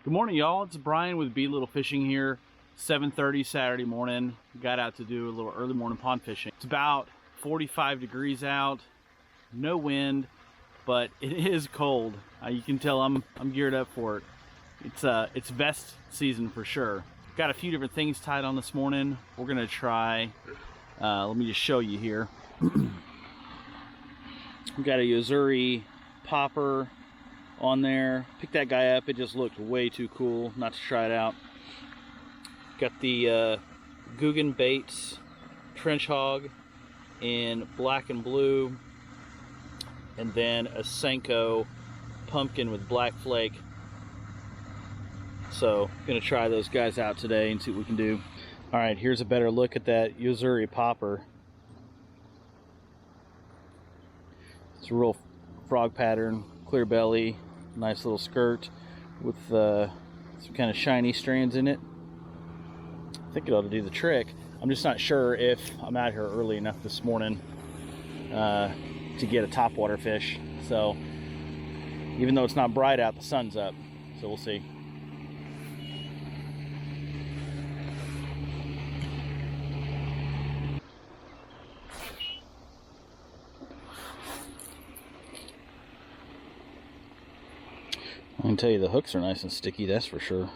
Good morning, y'all. It's Brian with Be Little Fishing here. 7:30 Saturday morning. Got out to do a little early morning pond fishing. It's about 45 degrees out, no wind, but it is cold. You can tell I'm geared up for it. It's best season for sure. Got a few different things tied on this morning. We're gonna try. Let me just show you here. We got a Yozuri popper on there. Picked that guy up. It just looked way too cool not to try it out. Got the Guggen Baits trench hog in black and blue, and then a Senko pumpkin with black flake. So gonna try those guys out today and see what we can do. All right, here's a better look at that Yozuri popper. It's a real frog pattern, clear belly, nice little skirt with some kind of shiny strands in it. I think it ought to do the trick. I'm just not sure if I'm out here early enough this morning to get a topwater fish. So even though it's not bright out, the sun's up, so we'll see. I can tell you the hooks are nice and sticky, that's for sure.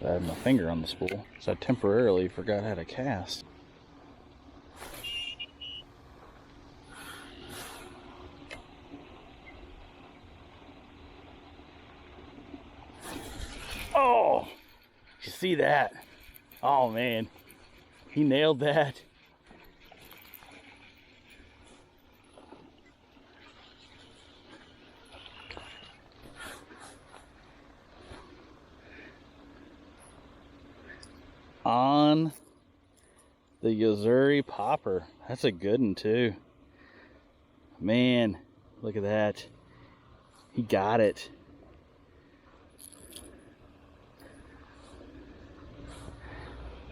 I had my finger on the spool, so I temporarily forgot how to cast. Oh, you see that? Oh man, he nailed that. On the Yozuri popper. That's a good one too. Man, look at that. He got it.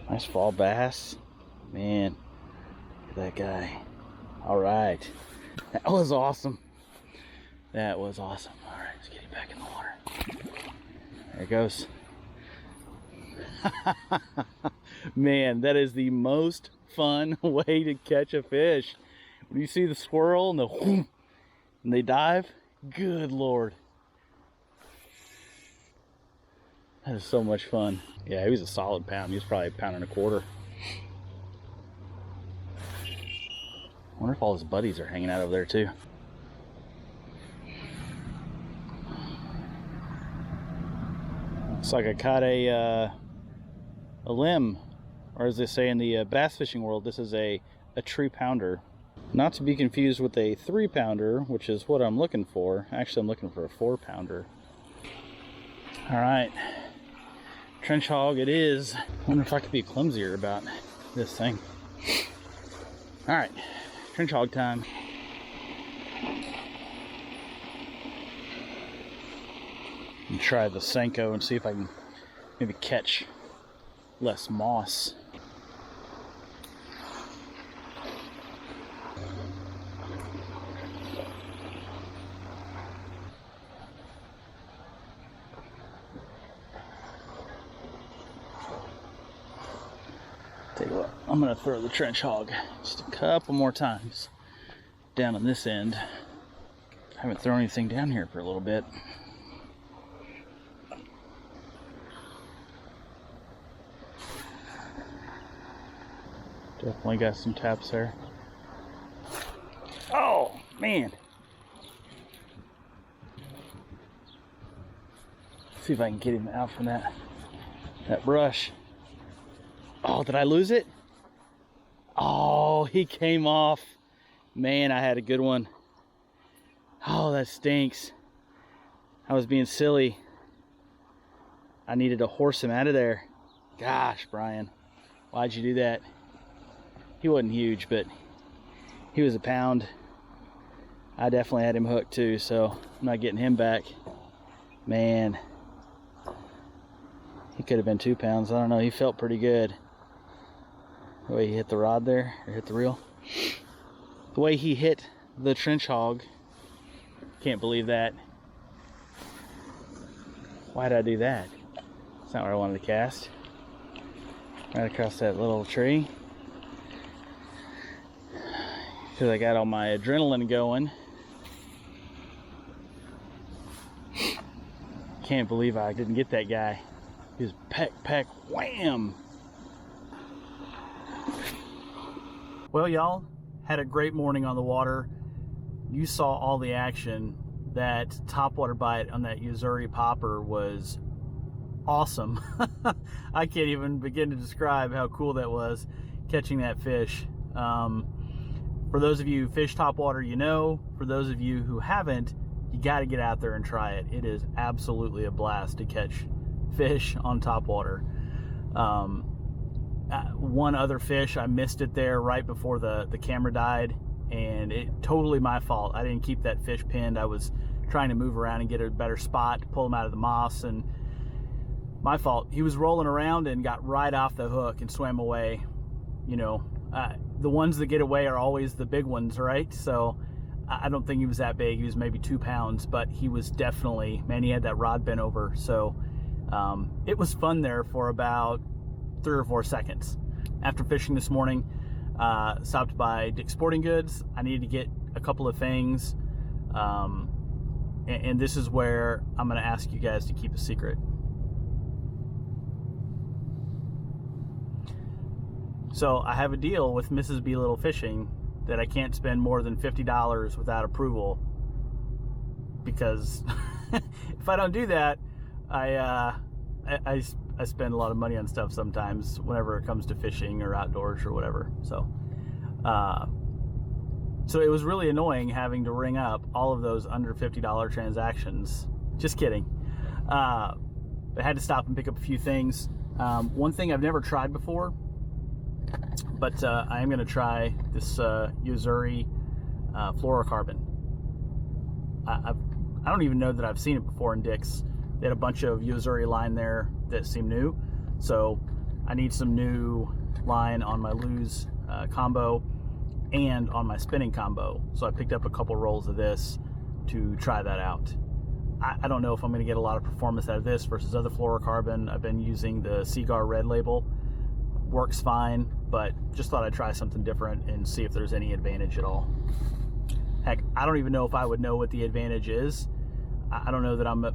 Nice fall bass. Man, look at that guy. All right. That was awesome. That was awesome. All right, let's get him back in the water. There it goes. Man, that is the most fun way to catch a fish. When you see the squirrel and the whoom, and they dive, good Lord. That is so much fun. Yeah, he was a solid pound. He was probably a pound and a quarter. I wonder if all his buddies are hanging out over there too. Looks like I caught a limb, or as they say in the bass fishing world, this is a 3-pounder. Not to be confused with a 3-pounder, which is what I'm looking for. Actually, I'm looking for a 4-pounder. All right, trench hog it is. I wonder if I could be clumsier about this thing. All right, trench hog time. And try the Senko and see if I can maybe catch less moss. Tell you what, I'm gonna throw the trench hog just a couple more times down on this end. I haven't thrown anything down here for a little bit. Definitely got some taps there. Oh, man. Let's see if I can get him out from that brush. Oh, did I lose it? Oh, he came off. Man, I had a good one. Oh, that stinks. I was being silly. I needed to horse him out of there. Gosh, Brian, why'd you do that? He wasn't huge, but he was a pound. I definitely had him hooked too, so I'm not getting him back. Man, he could have been 2 pounds. I don't know. He felt pretty good. The way he hit the rod there, or hit the reel. The way he hit the trench hog. Can't believe that. Why did I do that? It's not where I wanted to cast. Right across that little tree. Because I got all my adrenaline going. Can't believe I didn't get that guy. He was peck, wham! Well, y'all, had a great morning on the water. You saw all the action. That topwater bite on that Uzuri popper was awesome. I can't even begin to describe how cool that was, catching that fish. For those of you who fish topwater, you know. For those of you who haven't, you got to get out there and try it. It is absolutely a blast to catch fish on topwater. One other fish, I missed it there right before the camera died, and it totally my fault. I didn't keep that fish pinned. I was trying to move around and get a better spot to pull him out of the moss, and my fault. He was rolling around and got right off the hook and swam away. You know, the ones that get away are always the big ones, right? So I don't think he was that big. He was maybe 2 pounds, but he was definitely, man, he had that rod bent over. So it was fun there for about 3 or 4 seconds. After fishing this morning, stopped by Dick's Sporting Goods. I needed to get a couple of things, and this is where I'm going to ask you guys to keep a secret. So I have a deal with Mrs. B Little Fishing that I can't spend more than $50 without approval, because if I don't do that, I spend a lot of money on stuff sometimes whenever it comes to fishing or outdoors or whatever. So it was really annoying having to ring up all of those under $50 transactions. Just kidding. I had to stop and pick up a few things. One thing I've never tried before, but I am going to try this Uzuri fluorocarbon. I don't even know that I've seen it before in Dick's. They had a bunch of Uzuri line there that seemed new, so I need some new line on my lose combo and on my spinning combo. So I picked up a couple rolls of this to try that out. I don't know if I'm going to get a lot of performance out of this versus other fluorocarbon. I've been using the Seagar Red label. Works fine, but just thought I'd try something different and see if there's any advantage at all. Heck, I don't even know if I would know what the advantage is. I don't know that I'm a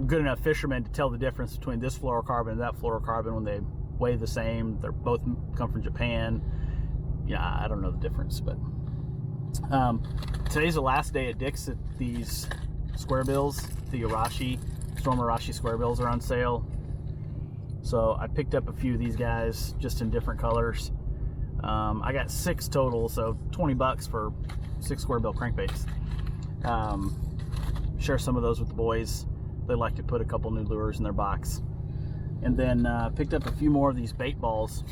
good enough fisherman to tell the difference between this fluorocarbon and that fluorocarbon when they weigh the same. They're both come from Japan. Yeah, I don't know the difference, but today's the last day at Dick's at these Squarebills. The Arashi, Storm Arashi Squarebills are on sale. So I picked up a few of these guys just in different colors. I got 6 total, so $20 for 6 Squarebill crankbaits. Share some of those with the boys. They like to put a couple new lures in their box. And then picked up a few more of these bait balls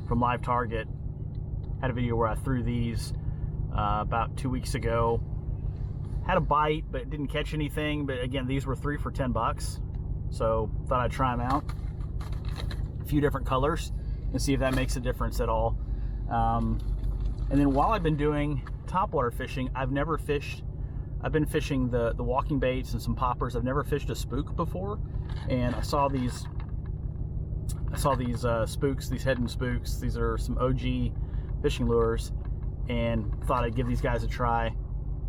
from Live Target. Had a video where I threw these about 2 weeks ago. Had a bite, but didn't catch anything. But again, these were 3 for $10. So thought I'd try them out. A few different colors and see if that makes a difference at all. And then while I've been doing topwater fishing, I've been fishing the walking baits and some poppers. I've never fished a spook before, and I saw these spooks, these Heddon Spooks. These are some OG fishing lures, and thought I'd give these guys a try.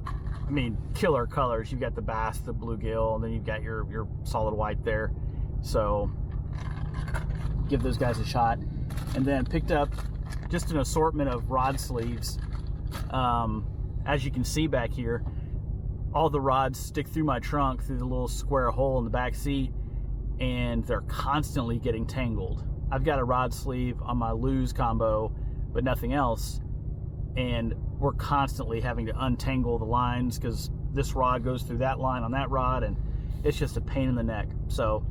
I mean, killer colors. You've got the bass, the bluegill, and then you've got your solid white there. So give those guys a shot. And then picked up just an assortment of rod sleeves. As you can see back here, all the rods stick through my trunk through the little square hole in the back seat, and they're constantly getting tangled. I've got a rod sleeve on my lose combo, but nothing else. And we're constantly having to untangle the lines because this rod goes through that line on that rod, and it's just a pain in the neck. So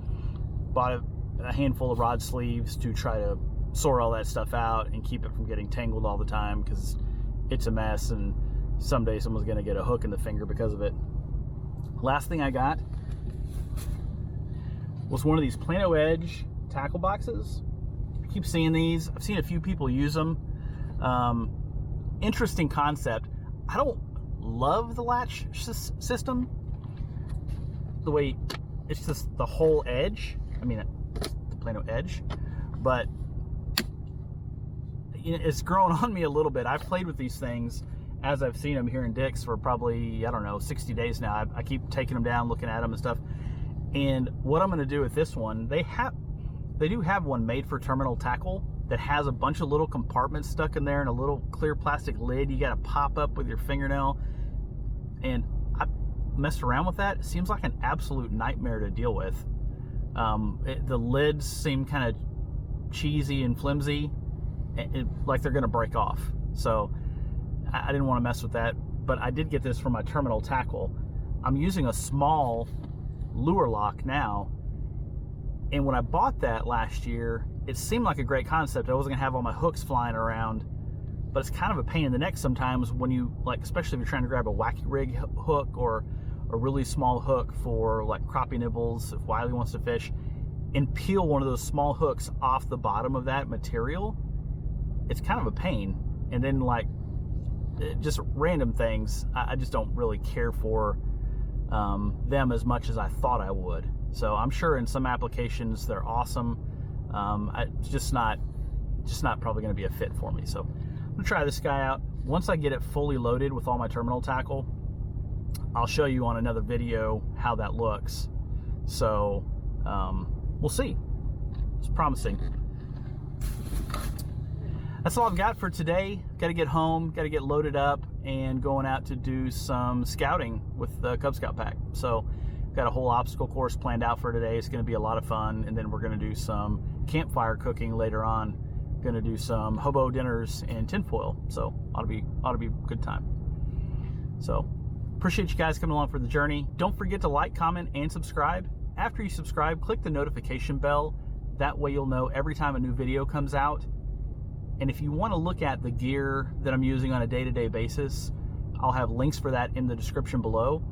bought a handful of rod sleeves to try to sort all that stuff out and keep it from getting tangled all the time, because it's a mess. And someday someone's gonna get a hook in the finger because of it. Last thing I got was one of these Plano Edge tackle boxes. I keep seeing these. I've seen a few people use them. Interesting concept. I don't love the latch system. The way it's just the whole edge. I mean, the Plano Edge, but it's grown on me a little bit. I've played with these things as I've seen them here in Dick's for probably, I don't know, 60 days now. I keep taking them down, looking at them and stuff. And what I'm going to do with this one, they do have one made for terminal tackle that has a bunch of little compartments stuck in there and a little clear plastic lid you got to pop up with your fingernail. And I messed around with that. It seems like an absolute nightmare to deal with. The lids seem kind of cheesy and flimsy, like they're going to break off. So I didn't want to mess with that, but I did get this for my terminal tackle. I'm using a small lure lock now, and when I bought that last year, it seemed like a great concept. I wasn't gonna have all my hooks flying around, but it's kind of a pain in the neck sometimes when you, like, especially if you're trying to grab a wacky rig hook or a really small hook for like crappie nibbles, if Wiley wants to fish, and peel one of those small hooks off the bottom of that material. It's kind of a pain. And then, like, just random things, I just don't really care for them as much as I thought I would. So I'm sure in some applications they're awesome. It's just not probably going to be a fit for me. So I'm gonna try this guy out. Once I get it fully loaded with all my terminal tackle, I'll show you on another video how that looks. So we'll see. It's promising. That's all I've got for today. Got to get home, got to get loaded up, and going out to do some scouting with the Cub Scout pack. So got a whole obstacle course planned out for today. It's going to be a lot of fun, and then we're going to do some campfire cooking later on. Going to do some hobo dinners and tinfoil. So ought to be a good time. So appreciate you guys coming along for the journey. Don't forget to like, comment, and subscribe. After you subscribe, click the notification bell. That way you'll know every time a new video comes out. And if you want to look at the gear that I'm using on a day-to-day basis, I'll have links for that in the description below.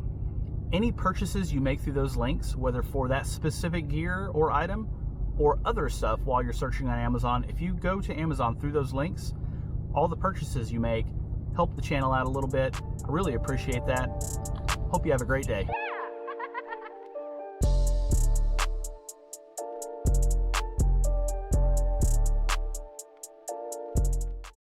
Any purchases you make through those links, whether for that specific gear or item or other stuff while you're searching on Amazon, if you go to Amazon through those links, all the purchases you make help the channel out a little bit. I really appreciate that. Hope you have a great day.